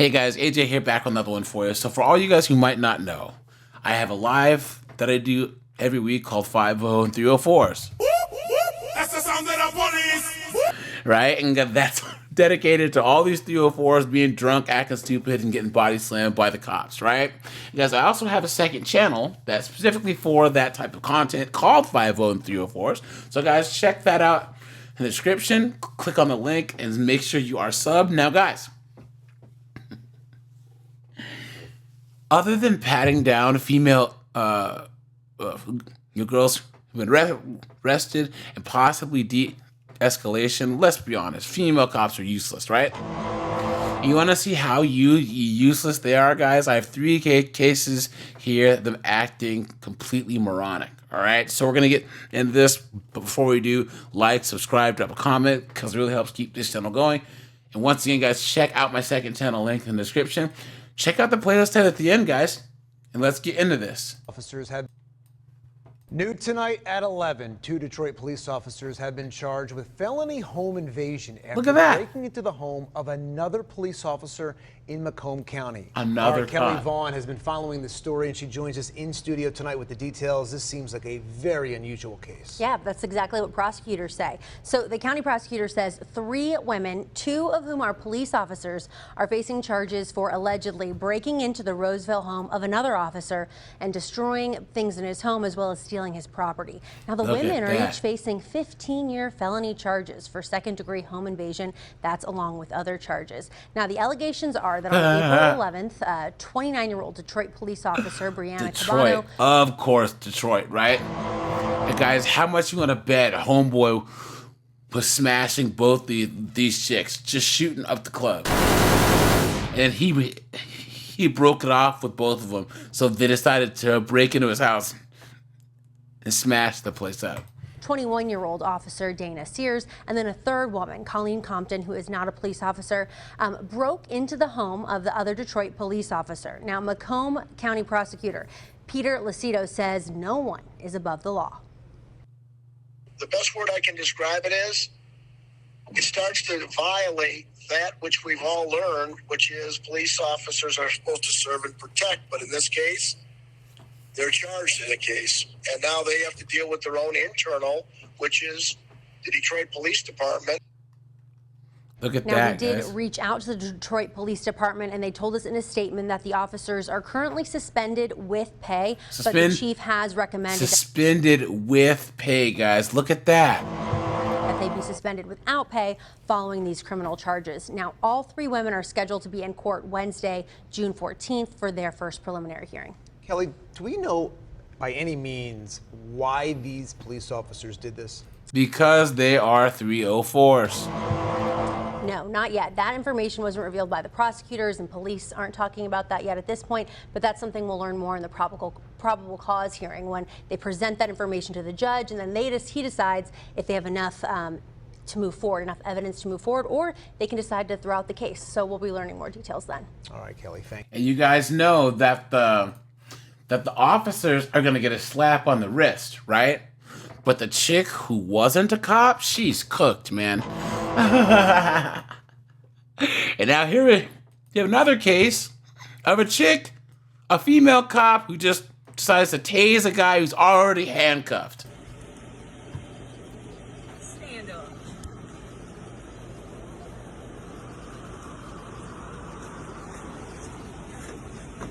Hey guys, AJ here, back with another one for you. So for all you guys who might not know, I have a live that I do every week called 50 and 304s. That's the sound of the police. Right? And that's dedicated to all these 304s being drunk, acting stupid, and getting body slammed by the cops, right? Guys, I also have a second channel that's specifically for that type of content called 50 and 304s. So guys, check that out in the description. Click on the link and make sure you are subbed. Now guys, other than patting down female your girls who've been arrested and possibly de-escalation, let's be honest, female cops are useless, right? You want to see how useless they are, guys? I have 3 cases here, them acting completely moronic. All right, so we're gonna get into this, but before we do, like, subscribe, drop a comment, because it really helps keep this channel going. And once again, guys, check out my second channel link in the description. Check out the playlist at the end, guys, and let's get into this. Officers had new tonight at 11. 2 Detroit police officers have been charged with felony home invasion after breaking into the home of another police officer in Macomb County. Kelly Vaughn has been following this story, and she joins us in studio tonight with the details. This seems like a very unusual case. Yeah, that's exactly what prosecutors say. So the county prosecutor says 3 women, 2 of whom are police officers, are facing charges for allegedly breaking into the Roseville home of another officer and destroying things in his home, as well as stealing his property. Now the women are each facing 15-year felony charges for second-degree home invasion. That's along with other charges. Now the allegations are that on April 11th, 29-year-old Detroit police officer Brianna Cabano. Of course, Detroit, right? And guys, how much you want to bet homeboy was smashing both these chicks, just shooting up the club, and he broke it off with both of them. So they decided to break into his house and smash the place up. 21-year-old officer Dana Sears, and then a third woman, Colleen Compton, who is not a police officer, broke into the home of the other Detroit police officer. Now, Macomb County prosecutor Peter Lucido says no one is above the law. The best word I can describe it is, it starts to violate that which we've all learned, which is police officers are supposed to serve and protect, but in this case, they're charged in a case, and now they have to deal with their own internal, which is the Detroit Police Department. Look at that. Now, we did reach out to the Detroit Police Department, and they told us in a statement that the officers are currently suspended with pay, but the chief has recommended suspended with pay, guys. Look at that. That they be suspended without pay following these criminal charges. Now, all 3 women are scheduled to be in court Wednesday, June 14th, for their first preliminary hearing. Kelly, do we know by any means why these police officers did this? Because they are 304s. No, not yet. That information wasn't revealed by the prosecutors, and police aren't talking about that yet at this point, but that's something we'll learn more in the probable cause hearing when they present that information to the judge, and then he decides if they have enough to move forward, enough evidence to move forward, or they can decide to throw out the case. So we'll be learning more details then. All right, Kelly, thank you. And you guys know that the officers are going to get a slap on the wrist, right? But the chick who wasn't a cop, she's cooked, man. And now here we have another case of a chick, a female cop who just decides to tase a guy who's already handcuffed. Stand up.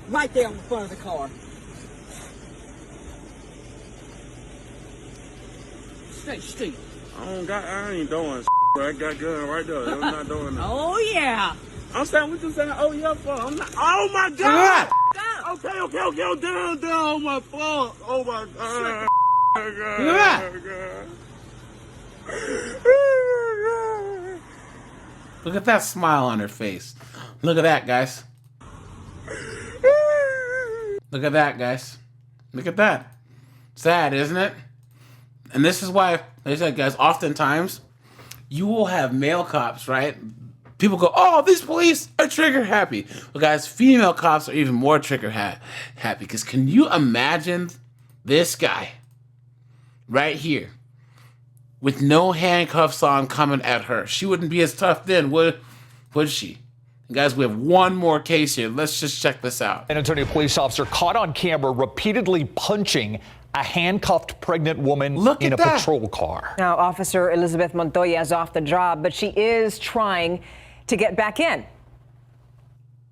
Right there in front of the car. Stay still. I ain't doing I got gun right there. I'm not doing that. Oh, yeah. I'm saying, what you saying? Oh, yeah, fuck. I'm not. Oh, my God. Okay. I'm down. Oh, my fuck. Oh, my God. Look at that smile on her face. Look at that, guys. Look at that, guys. Look at that. Sad, isn't it? And this is why, like I said, guys, oftentimes you will have male cops, right? People go, oh, these police are trigger happy. Well, guys, female cops are even more trigger happy. Because can you imagine this guy right here with no handcuffs on coming at her? She wouldn't be as tough then, would she? Guys, we have one more case here. Let's just check this out. San Antonio police officer caught on camera repeatedly punching a handcuffed pregnant woman in a patrol car. Now, Officer Elizabeth Montoya is off the job, but she is trying to get back in.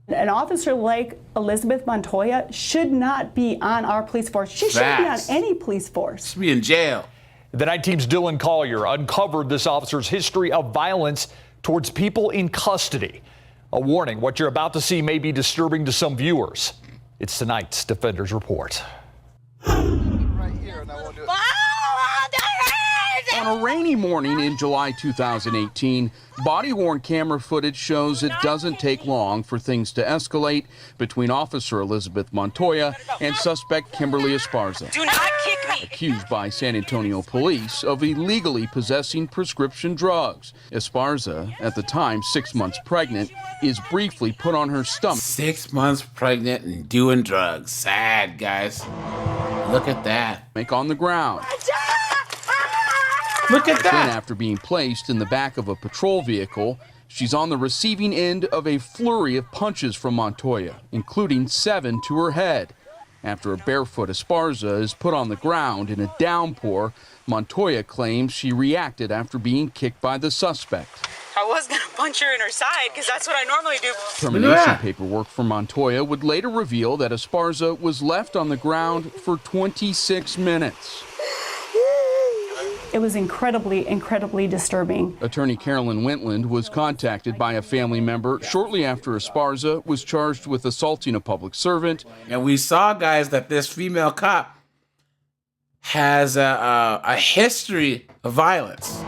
An officer like Elizabeth Montoya should not be on our police force. She shouldn't be on any police force. Should be in jail. The Night Team's Dylan Collier uncovered this officer's history of violence towards people in custody. A warning, what you're about to see may be disturbing to some viewers. It's tonight's Defenders Report. On a rainy morning in July 2018, body-worn camera footage shows it doesn't take long for things to escalate between Officer Elizabeth Montoya and suspect Kimberly Esparza. Do not kick me! Accused by San Antonio police of illegally possessing prescription drugs. Esparza, at the time 6 months pregnant, is briefly put on her stomach. 6 months pregnant and doing drugs. Sad, guys. Look at that. On the ground. Look at that. Then, after being placed in the back of a patrol vehicle, she's on the receiving end of a flurry of punches from Montoya, including 7 to her head. After a barefoot Esparza is put on the ground in a downpour, Montoya claims she reacted after being kicked by the suspect. I was going to punch her in her side because that's what I normally do. Termination paperwork for Montoya would later reveal that Esparza was left on the ground for 26 minutes. It was incredibly disturbing. Attorney Carolyn Wentland was contacted by a family member shortly after Esparza was charged with assaulting a public servant. And we saw, guys, that this female cop has a history of violence.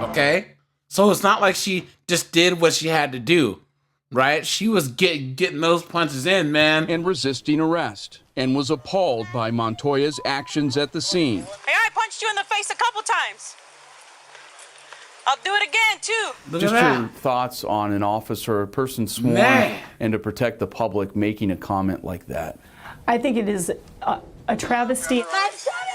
Okay? So it's not like she just did what she had to do, right? She was getting those punches in, man. And resisting arrest, and was appalled by Montoya's actions at the scene. Hey, I punched you in the face a couple times. I'll do it again, too. Just your thoughts on an officer, a person sworn, and to protect the public making a comment like that. I think it is a travesty.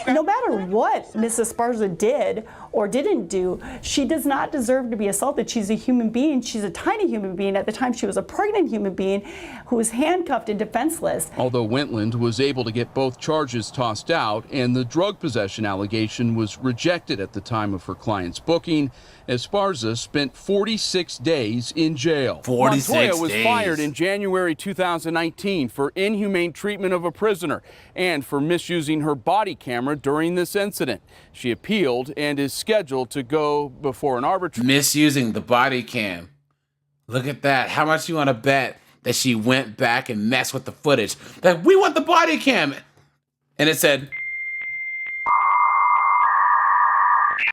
No matter what Mrs. Esparza did or didn't do, she does not deserve to be assaulted. She's a human being. She's a tiny human being. At the time, she was a pregnant human being who was handcuffed and defenseless. Although Wentland was able to get both charges tossed out and the drug possession allegation was rejected at the time of her client's booking, Esparza spent 46 days in jail. 46 Montoya was days. fired in January 2019 for inhumane treatment of a prisoner and for misusing her body camera during this incident. She appealed and is scheduled to go before an arbitrator. Misusing the body cam. Look at that. How much you want to bet that she went back and messed with the footage? That we want the body cam. And it said...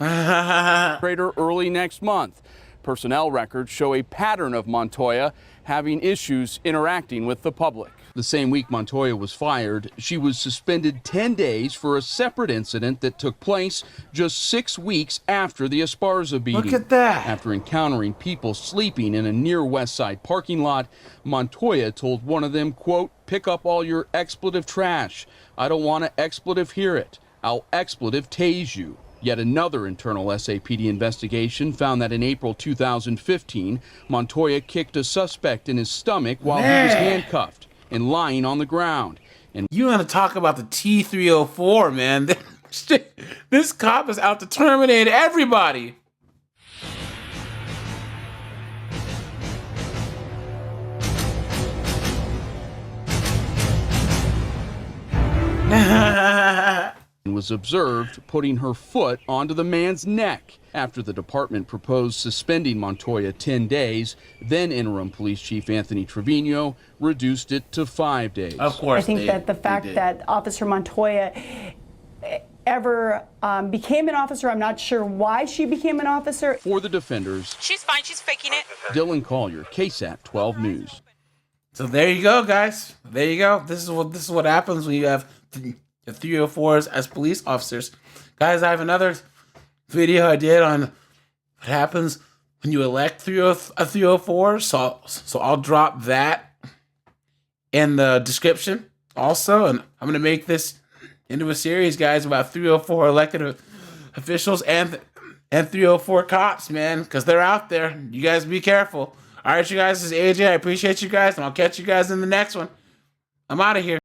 early next month. Personnel records show a pattern of Montoya having issues interacting with the public. The same week Montoya was fired, she was suspended 10 days for a separate incident that took place just 6 weeks after the Esparza beating. Look at that. After encountering people sleeping in a near West Side parking lot, Montoya told one of them, quote, "Pick up all your expletive trash. I don't want to expletive hear it. I'll expletive tase you." Yet another internal SAPD investigation found that in April 2015, Montoya kicked a suspect in his stomach while he was handcuffed and lying on the ground. And you want to talk about the T-304, man. This cop is out to terminate everybody. was observed putting her foot onto the man's neck. After the department proposed suspending Montoya 10 days, then interim police chief Anthony Trevino reduced it to 5 days. Of course, I think that the fact that Officer Montoya ever became an officer, I'm not sure why she became an officer. For the defenders, she's fine, she's faking it. Dylan Collier, KSAT 12 News. So there you go, guys. There you go. This is what happens when you have the 304s as police officers. Guys, I have another video I did on what happens when you elect a 304. So I'll drop that in the description also, and I'm gonna make this into a series, guys, about 304 elected officials and 304 cops, man, because they're out there. You guys be careful. All right, you guys, this is AJ. I appreciate you guys, and I'll catch you guys in the next one. I'm out of here.